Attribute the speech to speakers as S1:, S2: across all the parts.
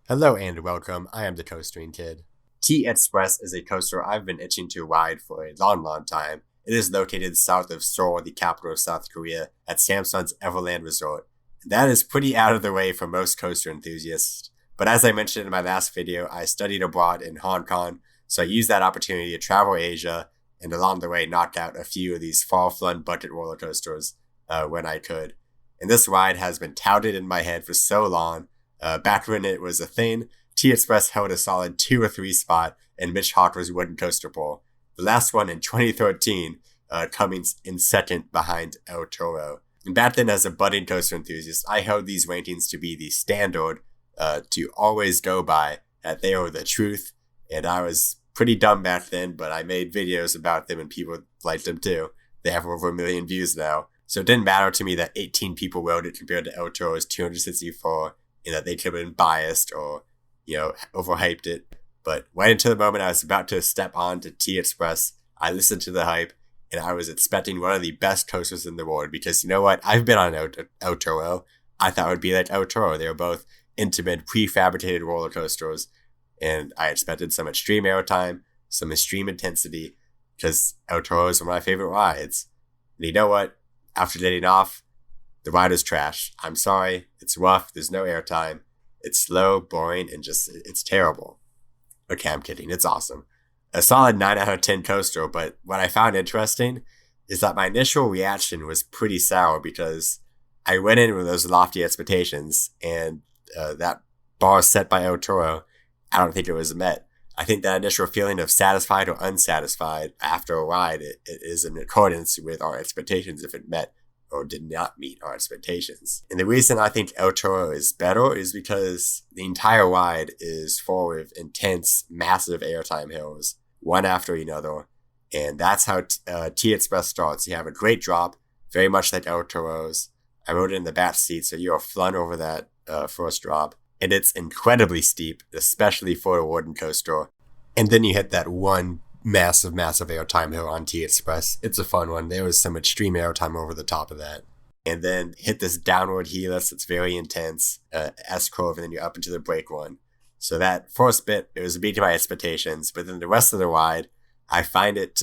S1: Hello and welcome, I am the Coastering Kid. T-Express is a coaster I've been itching to ride for a long time. It is located south of Seoul, the capital of South Korea, at Samsun's Everland Resort. That is pretty out of the way for most coaster enthusiasts, but as I mentioned in my last video, I studied abroad in Hong Kong, so I used that opportunity to travel Asia and along the way knock out a few of these far-flung budget roller coasters when I could. And this ride has been touted in my head for so long. Back when it was a thing, T-Express held a solid 2 or 3 spot in Mitch Hawker's Wooden Coaster Bowl. The last one in 2013, coming in second behind El Toro. And back then, as a budding coaster enthusiast, I held these rankings to be the standard to always go by, that they were the truth, and I was pretty dumb back then, but I made videos about them and people liked them too. They have over 1 million views now. So it didn't matter to me that 18 people rode it compared to El Toro's 264, and that they could have been biased or, overhyped it. But right until the moment I was about to step on to T-Express, I listened to the hype, and I was expecting one of the best coasters in the world because, you know what? I've been on El Toro. I thought it would be like El Toro. They were both Intamin, pre-fabricated roller coasters, and I expected some extreme airtime, some extreme intensity, because El Toro is one of my favorite rides. And you know what? After getting off, the ride is trash. I'm sorry. It's rough. There's no airtime. It's slow, boring, and it's terrible. Okay, I'm kidding. It's awesome. A solid 9 out of 10 coaster, but what I found interesting is that my initial reaction was pretty sour because I went in with those lofty expectations, and that bar set by El Toro, I don't think it was met. I think that initial feeling of satisfied or unsatisfied after a ride it is in accordance with our expectations if it met or did not meet our expectations. And the reason I think El Toro is better is because the entire ride is full of intense, massive airtime hills, one after another. And that's how T-Express starts. You have a great drop, very much like El Toro's. I rode it in the back seat, so you're flung over that first drop. And it's incredibly steep, especially for a wooden coaster. And then you hit that one massive airtime hill on T-Express. It's a fun one. There was some extreme airtime over the top of that. And then hit this downward helix that's very intense, S-curve, and then you're up into the brake one. So that first bit, it was beating my expectations, but then the rest of the ride, I find it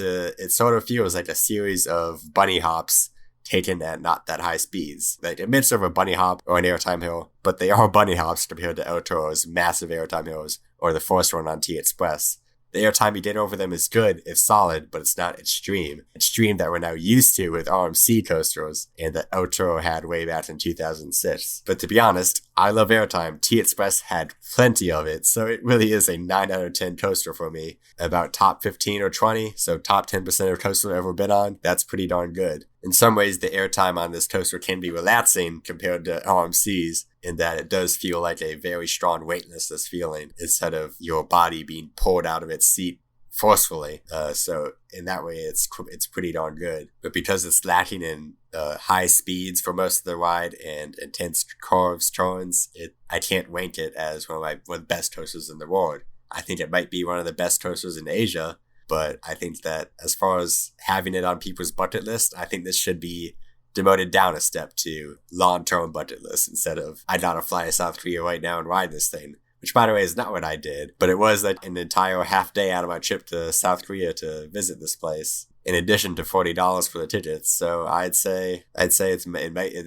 S1: sort of feels like a series of bunny hops taken at not that high speeds. Like a mix of a bunny hop or an airtime hill, but they are bunny hops compared to El Toro's massive airtime hills or the first one on T-Express. The airtime you get over them is good, it's solid, but it's not extreme. Extreme that we're now used to with RMC coasters and that El Toro had way back in 2006. But to be honest, I love airtime. T-Express had plenty of it, so it really is a 9 out of 10 coaster for me. About top 15 or 20, so top 10% of coaster I've ever been on, that's pretty darn good. In some ways, the airtime on this coaster can be relaxing compared to RMC's, in that it does feel like a very strong weightlessness feeling instead of your body being pulled out of its seat forcefully. So in that way, it's pretty darn good. But because it's lacking in high speeds for most of the ride and intense curves, turns, I can't rank it as one of the best coasters in the world. I think it might be one of the best coasters in Asia, but I think that as far as having it on people's bucket list, I think this should be demoted down a step to long-term bucket list instead of I gotta fly to South Korea right now and ride this thing, which by the way is not what I did, but it was like an entire half day out of my trip to South Korea to visit this place, in addition to $40 for the tickets. So I'd say it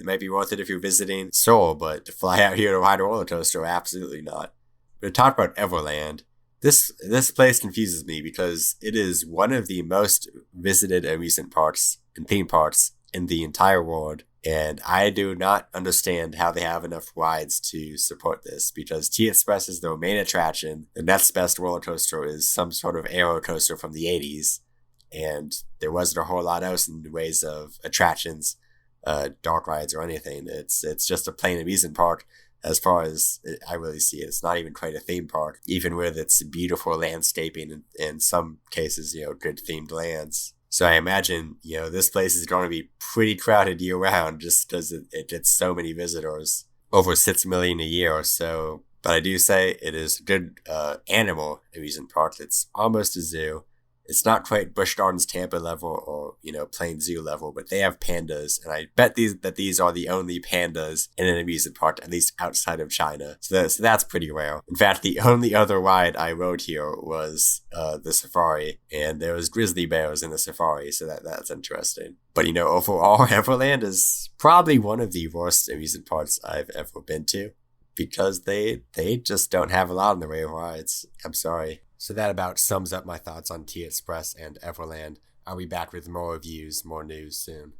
S1: might be worth it if you're visiting Seoul, but to fly out here to ride a roller coaster, absolutely not. But to talk about Everland, this place confuses me because it is one of the most visited amusement parks and theme parks in the entire world, and I do not understand how they have enough rides to support this, because T-Express is their main attraction. The next best roller coaster is some sort of aero coaster from the 80s, and there wasn't a whole lot else in the ways of attractions, dark rides or anything. It's just a plain amusement park as far as I really see it. It's not even quite a theme park, even with its beautiful landscaping and in some cases, good themed lands. So I imagine, this place is going to be pretty crowded year round just because it gets so many visitors, over 6 million a year or so. But I do say it is a good animal amusement park. It's almost a zoo. It's not quite Busch Gardens Tampa level or, Plain Zoo level, but they have pandas, and I bet these are the only pandas in an amusement park, at least outside of China. So that's pretty rare. In fact, the only other ride I rode here was the safari, and there was grizzly bears in the safari, so that's interesting. But overall, Everland is probably one of the worst amusement parks I've ever been to, because they just don't have a lot in the way of rides. I'm sorry. So that about sums up my thoughts on T Express and Everland. I'll be back with more reviews, more news soon.